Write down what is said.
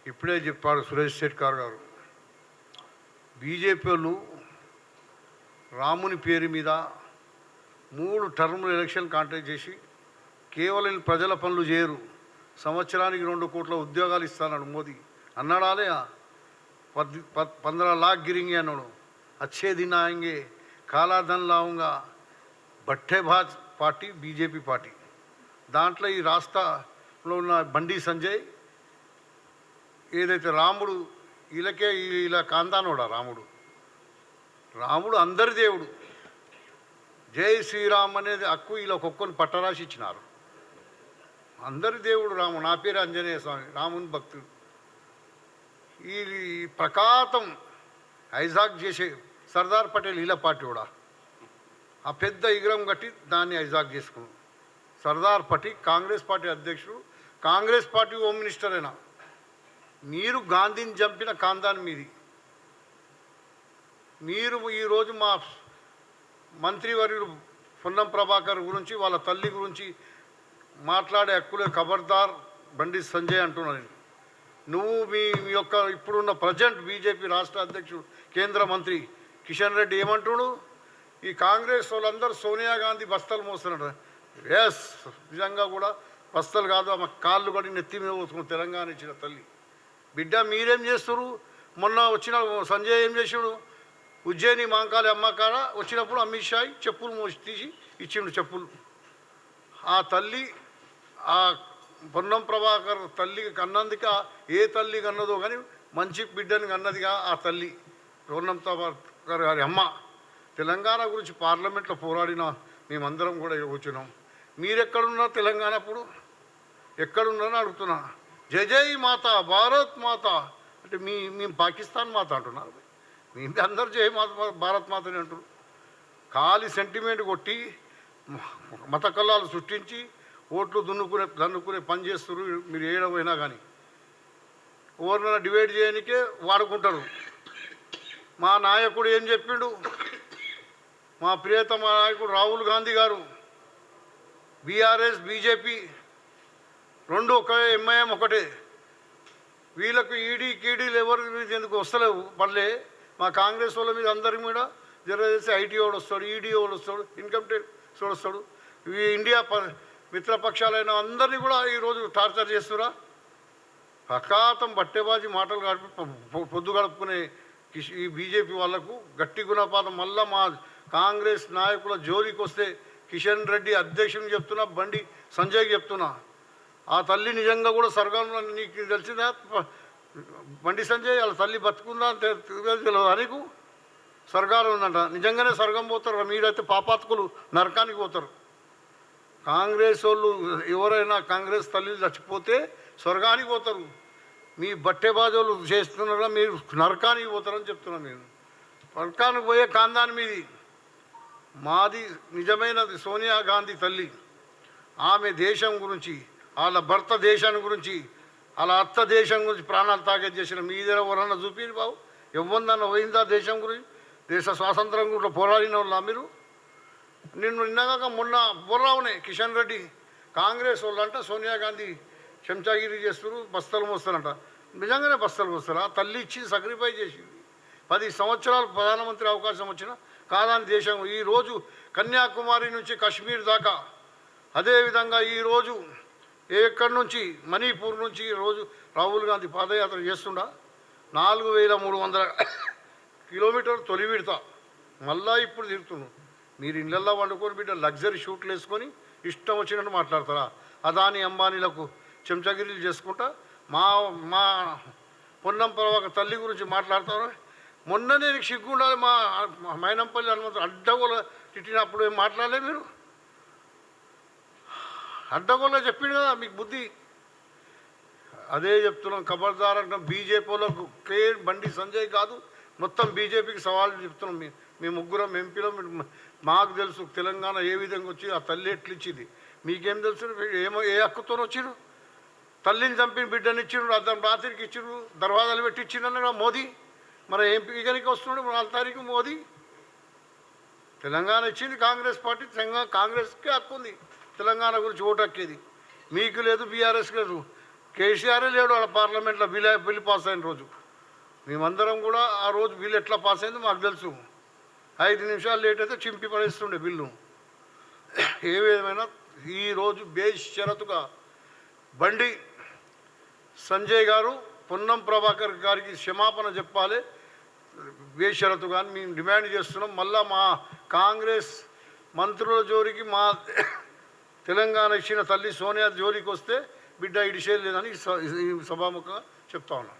ఇప్పుడే చెప్పాడు సురేష్ శెట్కార్ గారు. బీజేపీ వాళ్ళు రాముని పేరు మీద 3 టర్ములు ఎలక్షన్ కాంటాక్ట్ చేసి కేవలం ప్రజల పనులు చేయరు, సంవత్సరానికి 2 కోట్ల ఉద్యోగాలు ఇస్తానన్నాడు మోదీ. అన్నాడాలే 15 लाख गिरेंगे అన్నాడు. अच्छे दिन आएंगे, काला धन लाऊंगा. బట్టేబాజ్ పార్టీ బీజేపీ పార్టీ. దాంట్లో ఈ రాష్ట్రంలో ఉన్న బండి సంజయ్ ఏదైతే రాముడు ఇలా కాందానోడా రాముడు అందరి దేవుడు. జై శ్రీరామ్ అనేది హక్కు ఇలా ఒక్కొక్కరిని పట్టరాసి ఇచ్చినారు. అందరి దేవుడు రాముడు. నా పేరు ఆంజనేయ స్వామి, రాముని భక్తుడు. ఈ ప్రకాతం ఐజాక్ చేసే సర్దార్ పటేల్ ఇలా పార్టీ కూడా ఆ పెద్ద విగ్రహం కట్టి దాన్ని ఐజాక్ చేసుకున్నాం. సర్దార్ పటేల్ కాంగ్రెస్ పార్టీ అధ్యక్షుడు, కాంగ్రెస్ పార్టీ హోమ్ మినిస్టర్ అయినా. మీరు గాంధీని చంపిన కాందాన్ మీది. మీరు ఈరోజు మా మంత్రివర్యుడు పొన్నం ప్రభాకర్ గురించి, వాళ్ళ తల్లి గురించి మాట్లాడే హక్కులే ఖబర్దార్ బండి సంజయ్ అంటున్నాను. నువ్వు మీ యొక్క ఇప్పుడున్న ప్రజెంట్ బీజేపీ రాష్ట్ర అధ్యక్షుడు కేంద్ర మంత్రి కిషన్ రెడ్డి ఏమంటుడు, ఈ కాంగ్రెస్ వాళ్ళందరూ సోనియా గాంధీ బస్తలు మోస్తున్నారు. ఎస్, నిజంగా కూడా బస్తలు కాదు, ఆమె కాళ్ళు కడి నెత్తి మీద పోసుకుని తెలంగాణ ఇచ్చిన తల్లి. బిడ్డ మీరేం చేస్తారు? మొన్న వచ్చిన సంజయ్ ఏం చేసాడు? ఉజ్జయిని మాంకాళి అమ్మకాడ వచ్చినప్పుడు అమిత్ షా చెప్పులు మోసి తీసి ఇచ్చిండు చెప్పులు. ఆ తల్లి ఆ పొన్నం ప్రభాకర్ తల్లి కన్నందుక ఏ తల్లి కన్నదో కానీ మంచి బిడ్డని కన్నదిగా ఆ తల్లి పొన్నం ప్రభాకర్ గారి అమ్మ. తెలంగాణ గురించి పార్లమెంట్లో పోరాడిన మేమందరం కూడా కూర్చున్నాం. మీరెక్కడున్నారు తెలంగాణ? అప్పుడు ఎక్కడున్నారని అడుగుతున్నా. జై జై మాత, భారత్ మాత అంటే మేము పాకిస్తాన్ మాత అంటున్నారు. మీ అందరూ జై మాత, భారత్ మాతని అంటారు. ఖాళీ సెంటిమెంట్ కొట్టి మత కల్లాలు సృష్టించి ఓట్లు దన్నుకునే పని చేస్తారు. మీరు ఏడవైనా కానీ ఎవరినైనా డివైడ్ చేయడానికే వాడుకుంటారు. మా నాయకుడు ఏం చెప్పిండు? మా ప్రియతమ నాయకుడు రాహుల్ గాంధీ గారు బీఆర్ఎస్ బీజేపీ రెండు ఒకే, ఎంఐఎం ఒకటే. వీళ్ళకు ఈడీ కీడీలు ఎవరి మీద ఎందుకు వస్తలేవు పడలే. మా కాంగ్రెస్ వాళ్ళ మీద అందరి మీద జరగేసి ఐటీ వాడు వస్తాడు, ఈడీ వాడు వస్తాడు, ఇన్కమ్ ట్యాక్స్ వాడు వస్తాడు. ఈ ఇండియా మిత్రపక్షాలైన అందరినీ కూడా ఈరోజు టార్చర్ చేస్తురా. ప్రకాతం బట్టెబాజీ మాటలు గడిపి పొద్దు గడుపుకునే ఈ బీజేపీ వాళ్లకు గట్టి గుణపాతం. మళ్ళా మా కాంగ్రెస్ నాయకుల జోలికి వస్తే కిషన్ రెడ్డి అధ్యక్షుని చెప్తున్నా, బండి సంజయ్కి చెప్తున్నా, ఆ తల్లి నిజంగా కూడా స్వర్గంలో నీకు తెలిసిందా? బండి సంజయ్ వాళ్ళ తల్లి బతుకుందా తెలియదు నీకు? స్వర్గాలు ఉందంట. నిజంగానే స్వర్గం పోతారు. మీరైతే పాపాత్కులు నరకానికి పోతారు. కాంగ్రెస్ వాళ్ళు ఎవరైనా కాంగ్రెస్ తల్లి చచ్చిపోతే స్వర్గానికి పోతారు. మీ బట్టెబాజోళ్ళు చేస్తున్నారా, మీరు నరకానికి పోతారని చెప్తున్నాను. నేను నరకానికి పోయే కాందాని మీది. మాది నిజమైనది సోనియా గాంధీ తల్లి. ఆమె దేశం గురించి, వాళ్ళ భర్త దేశాన్ని గురించి, వాళ్ళ అత్త దేశం గురించి ప్రాణాలు తాగేది చేసిన మీ దగ్గర ఎవరన్నా చూపిరు బాబు? ఎవరిదన్నా పోయిందా దేశం గురించి? దేశ స్వాతంత్రం గురించి పోరాడిన వాళ్ళ మీరు? నిన్నగాక మొన్న బొర్రావునే కిషన్ రెడ్డి కాంగ్రెస్ వాళ్ళంట సోనియా గాంధీ చెంచాగిరి చేస్తారు, బస్తలు మోస్తారంట. నిజంగానే బస్తలు మోస్తారా? తల్లి ఇచ్చి సాక్రిఫై చేసింది. 10 సంవత్సరాలు ప్రధానమంత్రి అవకాశం వచ్చిన కాదాని దేశం ఈరోజు కన్యాకుమారి నుంచి కాశ్మీర్ దాకా, అదేవిధంగా ఈరోజు ఎక్కడి నుంచి మణిపూర్ నుంచి ఈరోజు రాహుల్ గాంధీ పాదయాత్ర చేస్తుండా. 4300 కిలోమీటర్లు తొలి విడత. మళ్ళా ఇప్పుడు తిరుగుతున్నాం. మీరు ఇళ్ళల్లో వండుకొని బిడ్డ లగ్జరీ షూట్లు వేసుకొని ఇష్టం వచ్చినట్టు మాట్లాడతారా? అదాని అంబానీలకు చెంచగిరీలు చేసుకుంటా మా మా పొన్నం ప్రభాకర్ తల్లి గురించి మాట్లాడతారు. మొన్ననే నీకు సిగ్గు ఉండాలి. మా మైనంపల్లి హనుమంతుడు అడ్డగోల తిట్టినప్పుడు ఏం మాట్లాడలే మీరు? అడ్డగోల చెప్పిండు కదా మీకు బుద్ధి. అదే చెప్తున్నాం, ఖబర్దార్ అంటాం. బీజేపీ వాళ్ళకు బండి సంజయ్ కాదు, మొత్తం బీజేపీకి సవాళ్ళు చెప్తున్నాం. మీ ముగ్గురం ఎంపీలో మాకు తెలుసు తెలంగాణ ఏ విధంగా వచ్చి ఆ తల్లి ఎట్లు ఇచ్చింది. మీకేం తెలుసు? ఏ హక్కుతో వచ్చిరు? తల్లిని చంపిన బిడ్డని ఇచ్చిండ్రు, అతను రాత్రికి ఇచ్చిండ్రు, దర్వాజాలు పెట్టి ఇచ్చిండన్న మోదీ. మరి ఎంపీగానికి వస్తున్నాడు 4 తారీఖు మోదీ. తెలంగాణ ఇచ్చింది కాంగ్రెస్ పార్టీ. కాంగ్రెస్కే హక్కు ఉంది తెలంగాణ గురించి ఓటు హక్కేది. మీకు లేదు, బీఆర్ఎస్ లేదు. కేసీఆరే లేడు ఆడ పార్లమెంట్లో బిల్లు పాస్ అయిన రోజు. మేమందరం కూడా ఆ రోజు బిల్లు ఎట్లా పాస్ అయిందో మాకు తెలుసు. 5 నిమిషాలు లేట్ అయితే చింపి పడేస్తుండే బిల్లు. ఏదేమైనా ఈరోజు బేషరతుగా బండి సంజయ్ గారు పొన్నం ప్రభాకర్ గారికి క్షమాపణ చెప్పాలి బేషరతుగా మేము డిమాండ్ చేస్తున్నాం. మళ్ళా మా కాంగ్రెస్ మంత్రుల జోలికి మా తెలంగాణ ఇచ్చిన తల్లి సోనియా జోలికి వస్తే బిడ్డ ఇడిసేది లేదని సభాముఖంగా చెప్తా ఉన్నాను.